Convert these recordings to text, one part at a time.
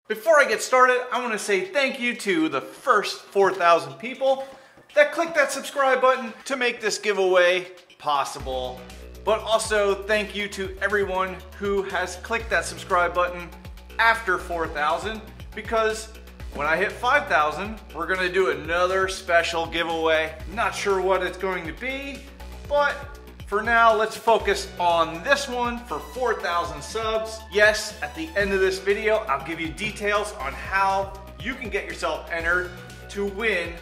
Before I get started, I want to say thank you to the first 4,000 people that clicked that subscribe button to make this giveaway possible. But also thank you to everyone who has clicked that subscribe button after 4,000, because when I hit 5,000, we're going to do another special giveaway. Not sure what it's going to be, but for now, let's focus on this one for 4,000 subs. Yes, at the end of this video, I'll give you details on how you can get yourself entered to win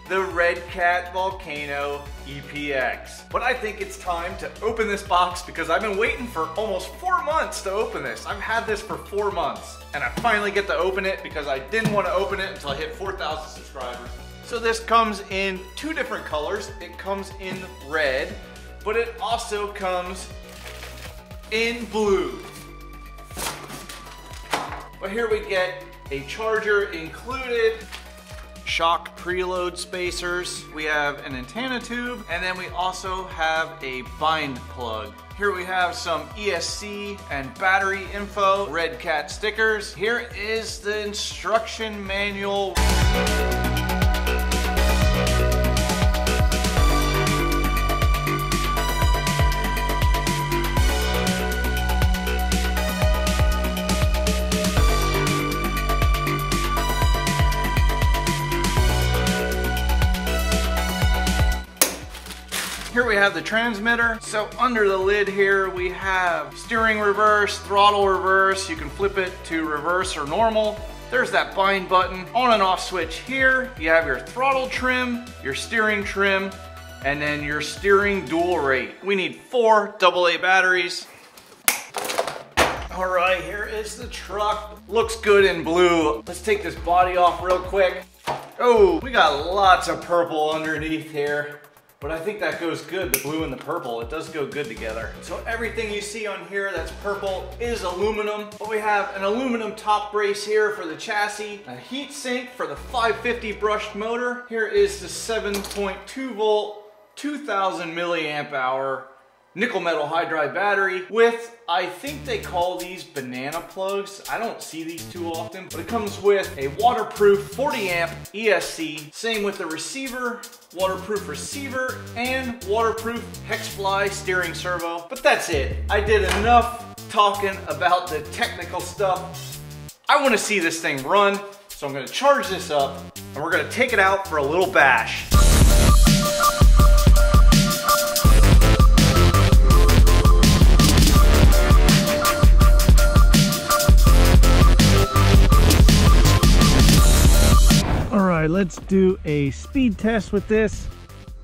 the Redcat Volcano EPX. But I think it's time to open this box because I've been waiting for almost 4 months to open this. I've had this for 4 months and I finally get to open it because I didn't want to open it until I hit 4,000 subscribers. So this comes in 2 different colors. It comes in red, but it also comes in blue. But here we get a charger included, shock preload spacers, we have an antenna tube, and then we also have a bind plug. Here we have some ESC and battery info, Redcat stickers. Here is the instruction manual. Here we have the transmitter. So under the lid here we have steering reverse, throttle reverse. You can flip it to reverse or normal. There's that bind button, on and off switch here. You have your throttle trim, your steering trim, and then your steering dual rate. We need 4 AA batteries. All right, here is the truck. Looks good in blue. Let's take this body off real quick. Oh, we got lots of purple underneath here. But I think that goes good, the blue and the purple. It does go good together. So everything you see on here that's purple is aluminum. But we have an aluminum top brace here for the chassis, a heat sink for the 550 brushed motor. Here is the 7.2 volt, 2000 milliamp hour nickel metal hydride battery with, I think they call these banana plugs. I don't see these too often, but it comes with a waterproof 40 amp ESC, same with the receiver, waterproof receiver, and waterproof HexFly steering servo. But that's it. I did enough talking about the technical stuff. I want to see this thing run, so I'm going to charge this up and we're going to take it out for a little bash. Let's do a speed test with this.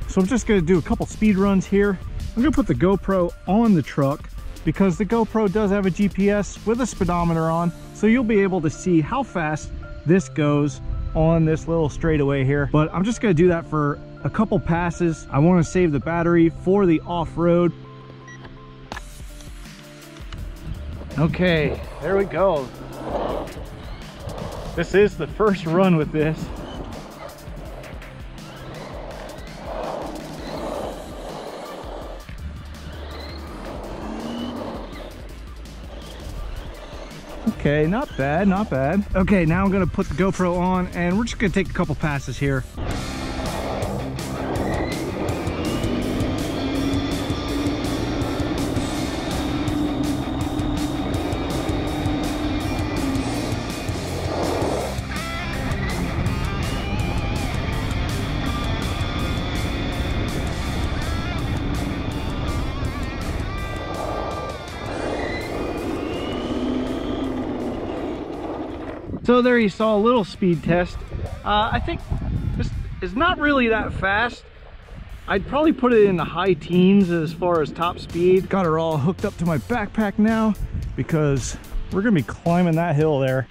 So I'm just going to do a couple speed runs here. I'm going to put the GoPro on the truck because the GoPro does have a GPS with a speedometer on, so you'll be able to see how fast this goes on this little straightaway here. But I'm just going to do that for a couple passes. I want to save the battery for the off-road. Okay, there we go. This is the first run with this. Okay, not bad, not bad. Okay, now I'm gonna put the GoPro on and we're just gonna take a couple passes here. So there you saw a little speed test. I think this is not really that fast. I'd probably put it in the high teens as far as top speed. Got her all hooked up to my backpack now because we're gonna be climbing that hill there.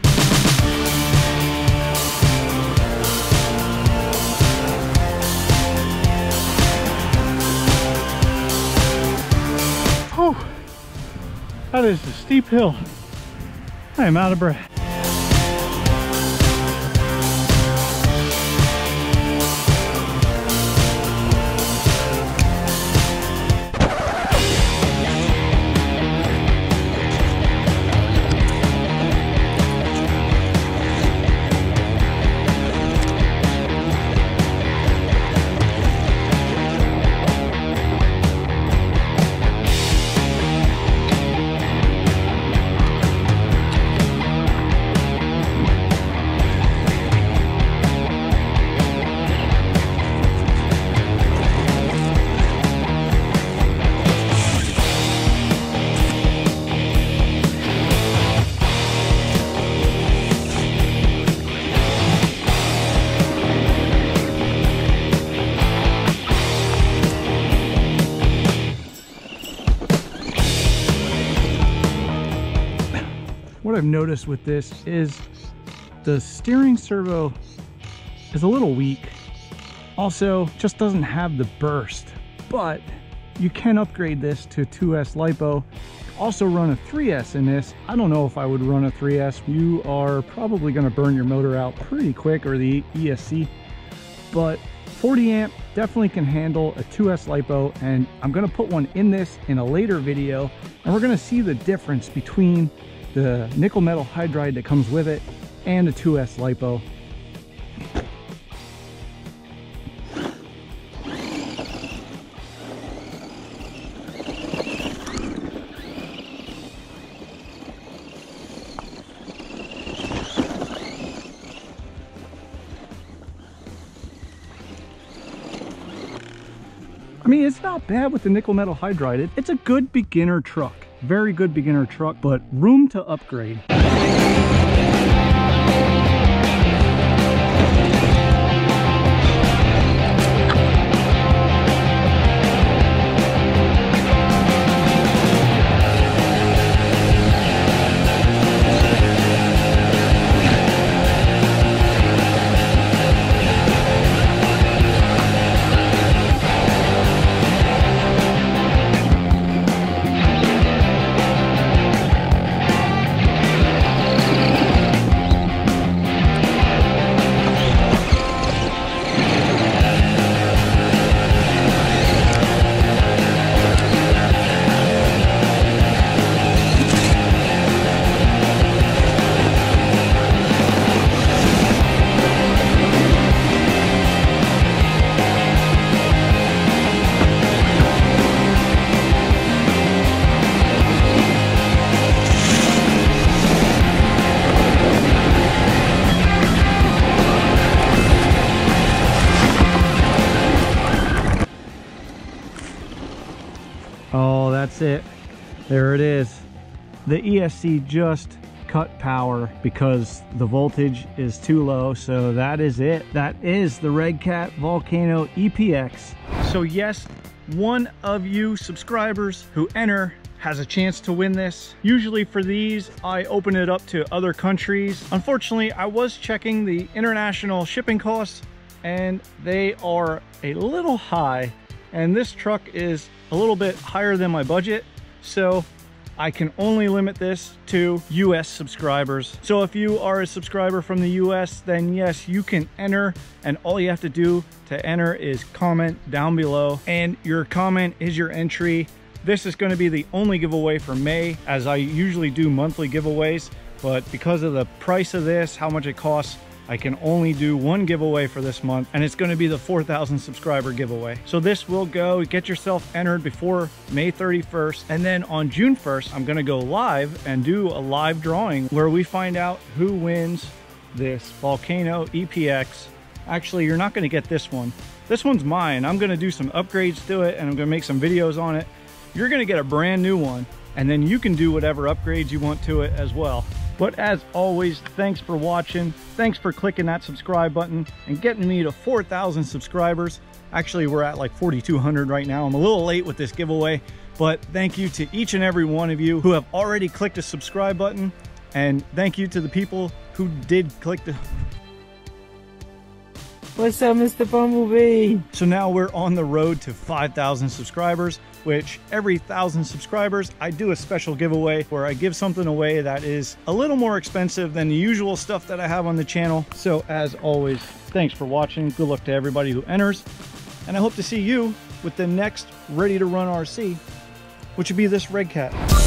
Whew. That is a steep hill. I am out of breath. What I've noticed with this is the steering servo is a little weak. Also, just doesn't have the burst, but you can upgrade this to 2S LiPo. Also run a 3S in this. I don't know if I would run a 3S. You are probably gonna burn your motor out pretty quick, or the ESC, but 40 amp definitely can handle a 2S LiPo, and I'm gonna put one in this in a later video, and we're gonna see the difference between the nickel metal hydride that comes with it and a 2S LiPo. I mean, it's not bad with the nickel metal hydride. It's a good beginner truck. Very good beginner truck, but room to upgrade. Oh, that's it. There it is. The ESC just cut power because the voltage is too low. So that is it. That is the Redcat Volcano EPX. So yes, one of you subscribers who enter has a chance to win this. Usually for these, I open it up to other countries. Unfortunately, I was checking the international shipping costs and they are a little high. And this truck is a little bit higher than my budget, so I can only limit this to US subscribers. So if you are a subscriber from the US, then yes, you can enter, and all you have to do to enter is comment down below, and your comment is your entry. This is going to be the only giveaway for May, as I usually do monthly giveaways, but because of the price of this, how much it costs, I can only do one giveaway for this month, and it's going to be the 4,000 subscriber giveaway. So this will go, get yourself entered before May 31st. And then on June 1st, I'm going to go live and do a live drawing where we find out who wins this Volcano EPX. Actually, you're not going to get this one. This one's mine. I'm going to do some upgrades to it and I'm going to make some videos on it. You're going to get a brand new one, and then you can do whatever upgrades you want to it as well. But as always, thanks for watching. Thanks for clicking that subscribe button and getting me to 4,000 subscribers. Actually, we're at like 4,200 right now. I'm a little late with this giveaway, but thank you to each and every one of you who have already clicked the subscribe button. And thank you to the people who did click the... What's up, Mr. Bumblebee? So now we're on the road to 5,000 subscribers. which every 1,000 subscribers, I do a special giveaway where I give something away that is a little more expensive than the usual stuff that I have on the channel. So as always, thanks for watching. Good luck to everybody who enters. And I hope to see you with the next ready to run RC, which would be this Redcat.